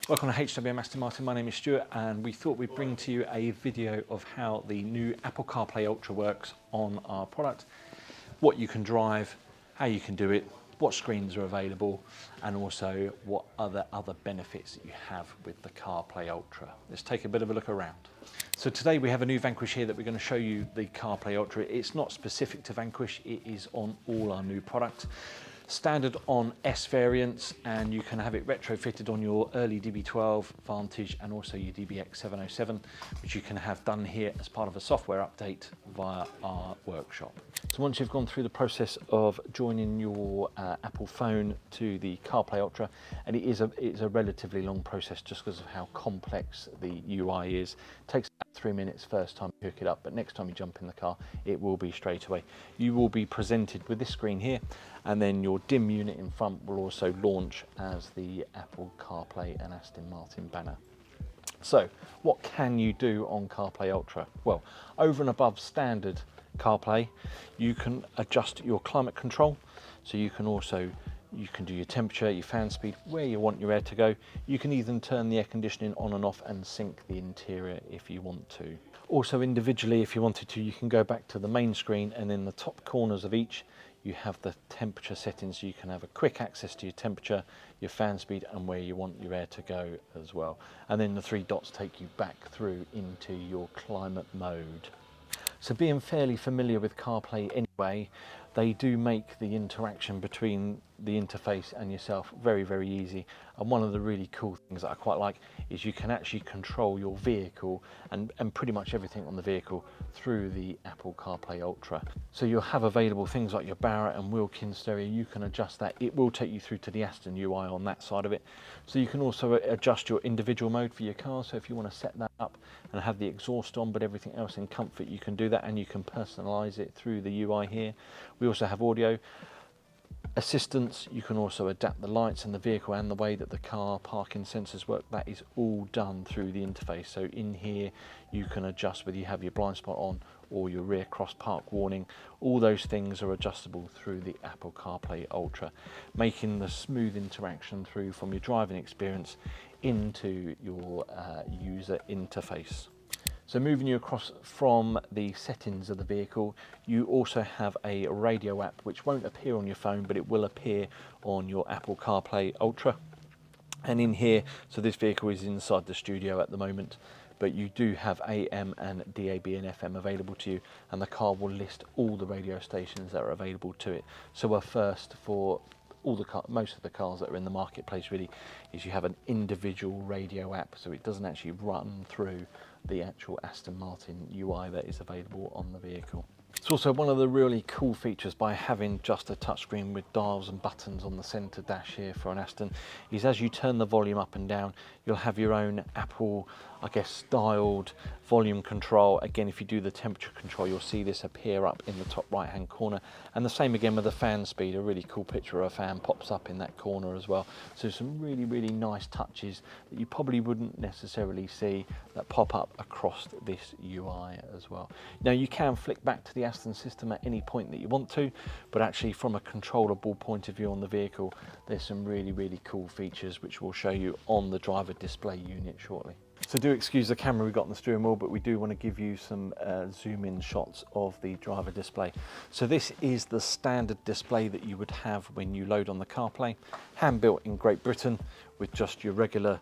Welcome to HWM Aston Martin. My name is Stuart, and we thought we'd bring to you a video of how the new Apple CarPlay Ultra works on our product, what you can drive, how you can do it, what screens are available, and also what other benefits that you have with the CarPlay Ultra. Let's take a bit of a look around. So today we have a new Vanquish here that we're going to show you the CarPlay Ultra. It's not specific to Vanquish, it is on all our new products. Standard on S variants, and you can have it retrofitted on your early DB12, Vantage, and also your DBX 707, which you can have done here as part of a software update via our workshop. So once you've gone through the process of joining your Apple phone to the CarPlay Ultra, and it's a relatively long process just because of how complex the UI is. It takes about 3 minutes first time you hook it up, but next time you jump in the car, it will be straight away. You will be presented with this screen here, and then your DIM unit in front will also launch as the Apple CarPlay and Aston Martin banner. So what can you do on CarPlay Ultra? Well, over and above standard CarPlay, you can adjust your climate control, so you can do your temperature, your fan speed, where you want your air to go. You can even turn the air conditioning on and off and sync the interior if you want to. Also individually, if you wanted to, you can go back to the main screen, and in the top corners of each you have the temperature settings, so you can have a quick access to your temperature, your fan speed, and where you want your air to go as well. And then the 3 dots take you back through into your climate mode. So being fairly familiar with CarPlay anyway, they do make the interaction between the interface and yourself very, very easy. And one of the really cool things that I quite like is you can actually control your vehicle and pretty much everything on the vehicle through the Apple CarPlay Ultra. So you'll have available things like your Barrett and Wilkins stereo. You can adjust that. It will take you through to the Aston UI on that side of it. So you can also adjust your individual mode for your car. So if you want to set that up and have the exhaust on but everything else in comfort, you can do that, and you can personalize it through the UI here. We also have audio assistance. You can also adapt the lights and the vehicle and the way that the car parking sensors work. That is all done through the interface. So in here you can adjust whether you have your blind spot on or your rear cross park warning. All those things are adjustable through the Apple CarPlay Ultra, making the smooth interaction through from your driving experience into your user interface. So moving you across from the settings of the vehicle, you also have a radio app which won't appear on your phone, but it will appear on your Apple CarPlay Ultra. And in here, so this vehicle is inside the studio at the moment, but you do have AM and DAB and FM available to you, and the car will list all the radio stations that are available to it. So a first for most of the cars that are in the marketplace really is you have an individual radio app, so it doesn't actually run through the actual Aston Martin UI that is available on the vehicle. It's also one of the really cool features by having just a touchscreen with dials and buttons on the centre dash here for an Aston is as you turn the volume up and down, you'll have your own Apple, I guess, styled volume control. Again, if you do the temperature control, you'll see this appear up in the top right hand corner. And the same again with the fan speed. A really cool picture of a fan pops up in that corner as well. So some really, really nice touches that you probably wouldn't necessarily see that pop up across this UI as well. Now you can flick back to the Aston system at any point that you want to, but actually from a controllable point of view on the vehicle, there's some really, really cool features which we'll show you on the driver display unit shortly. So do excuse the camera we've got on the steering wheel, but we do want to give you some zoom in shots of the driver display. So this is the standard display that you would have when you load on the CarPlay, hand built in Great Britain with just your regular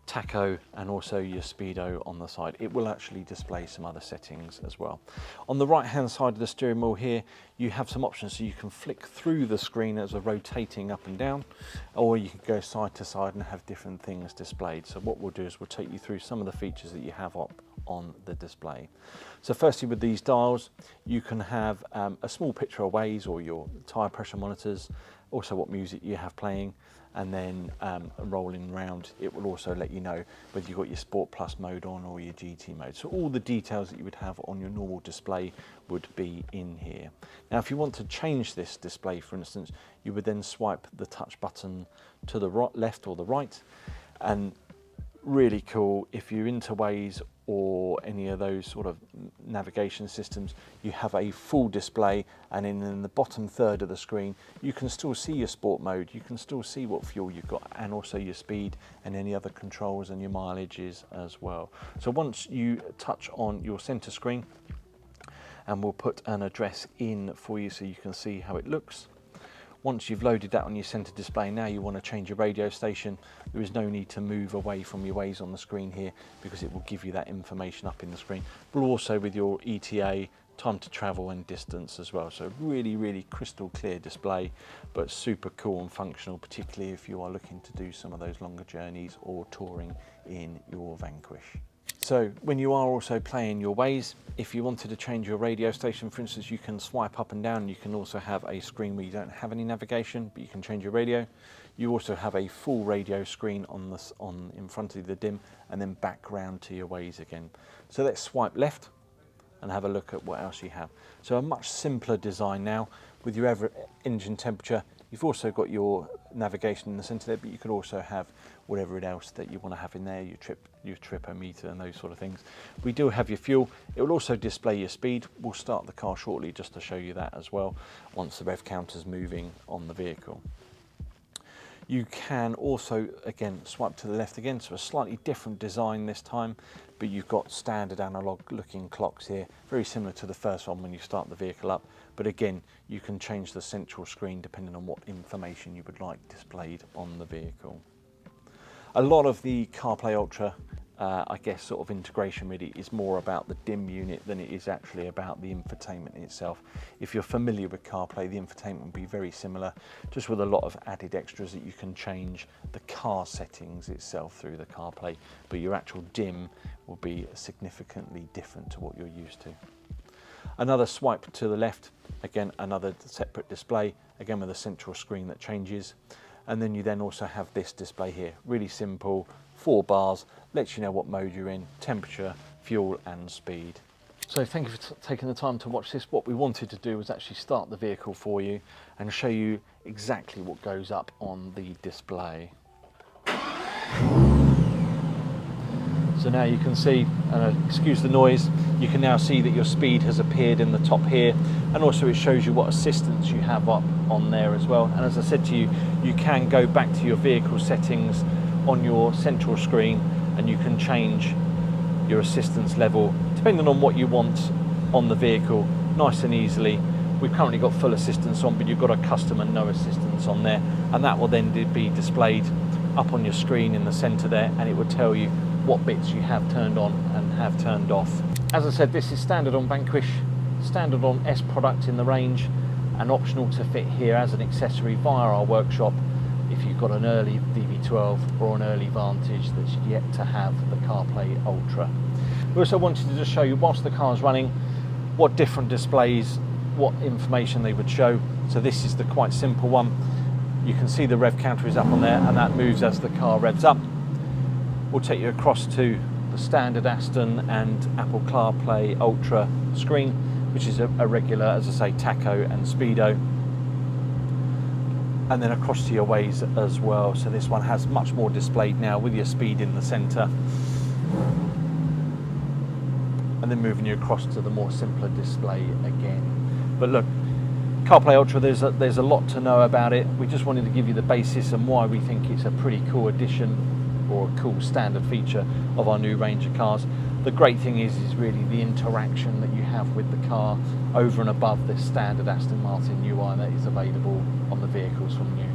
tacho and also your speedo on the side. It will actually display some other settings as well. On the right hand side of the steering wheel here, you have some options, so you can flick through the screen as a rotating up and down, or you can go side to side and have different things displayed. So what we'll do is we'll take you through some of the features that you have up on the display. So firstly, with these dials, you can have a small picture of Waze or your tyre pressure monitors, also what music you have playing, and then rolling around, it will also let you know whether you've got your Sport Plus mode on or your GT mode. So all the details that you would have on your normal display would be in here. Now, if you want to change this display, for instance, you would then swipe the touch button to the left or the right, and really cool, if you're into Waze or any of those sort of navigation systems, you have a full display, and in the bottom third of the screen you can still see your sport mode, you can still see what fuel you've got, and also your speed and any other controls and your mileages as well. So once you touch on your center screen, and we'll put an address in for you so you can see how it looks. Once you've loaded that on your center display, now you want to change your radio station. There is no need to move away from your Waze on the screen here, because it will give you that information up in the screen, but also with your ETA, time to travel and distance as well. So really, really crystal clear display, but super cool and functional, particularly if you are looking to do some of those longer journeys or touring in your Vanquish. So when you are also playing your Waze, if you wanted to change your radio station, for instance, you can swipe up and down. You can also have a screen where you don't have any navigation, but you can change your radio. You also have a full radio screen in front of the DIM, and then back round to your Waze again. So let's swipe left and have a look at what else you have. So a much simpler design now with your engine temperature. You've also got your navigation in the centre there, but you could also have whatever else that you want to have in there, your tripometer and those sort of things. We do have your fuel. It will also display your speed. We'll start the car shortly just to show you that as well, once the rev counter's moving on the vehicle. You can also, again, swipe to the left again, so a slightly different design this time, but you've got standard analog looking clocks here, very similar to the first one when you start the vehicle up. But again, you can change the central screen depending on what information you would like displayed on the vehicle. A lot of the CarPlay Ultra, I guess, sort of integration really is more about the DIM unit than it is actually about the infotainment itself. If you're familiar with CarPlay, the infotainment will be very similar, just with a lot of added extras that you can change the car settings itself through the CarPlay, but your actual DIM will be significantly different to what you're used to. Another swipe to the left, again another separate display, again with a central screen that changes. And then you then also have this display here, really simple, 4 bars, lets you know what mode you're in, temperature, fuel and speed. So thank you for taking the time to watch this. What we wanted to do was actually start the vehicle for you and show you exactly what goes up on the display. So now you can see, excuse the noise, you can now see that your speed has appeared in the top here, and also it shows you what assistance you have up on there as well. And as I said to you, you can go back to your vehicle settings on your central screen and you can change your assistance level depending on what you want on the vehicle, nice and easily. We've currently got full assistance on, but you've got a custom and no assistance on there, and that will then be displayed up on your screen in the center there, and it will tell you what bits you have turned on and have turned off. As I said, this is standard on Vanquish, standard on S product in the range, and optional to fit here as an accessory via our workshop if you've got an early VV12 or an early Vantage that's yet to have the CarPlay Ultra. We also wanted to just show you, whilst the car's running, what different displays, what information they would show. So this is the quite simple one. You can see the rev counter is up on there, and that moves as the car revs up. We'll take you across to the standard Aston and Apple CarPlay Ultra screen, which is a regular, as I say, tacho and speedo. And then across to your Waze as well. So this one has much more displayed now with your speed in the center. And then moving you across to the more simpler display again. But look, CarPlay Ultra, there's a lot to know about it. We just wanted to give you the basis and why we think it's a pretty cool addition or a cool standard feature of our new range of cars. The great thing is really the interaction that you have with the car over and above the standard Aston Martin UI that is available on the vehicles from new.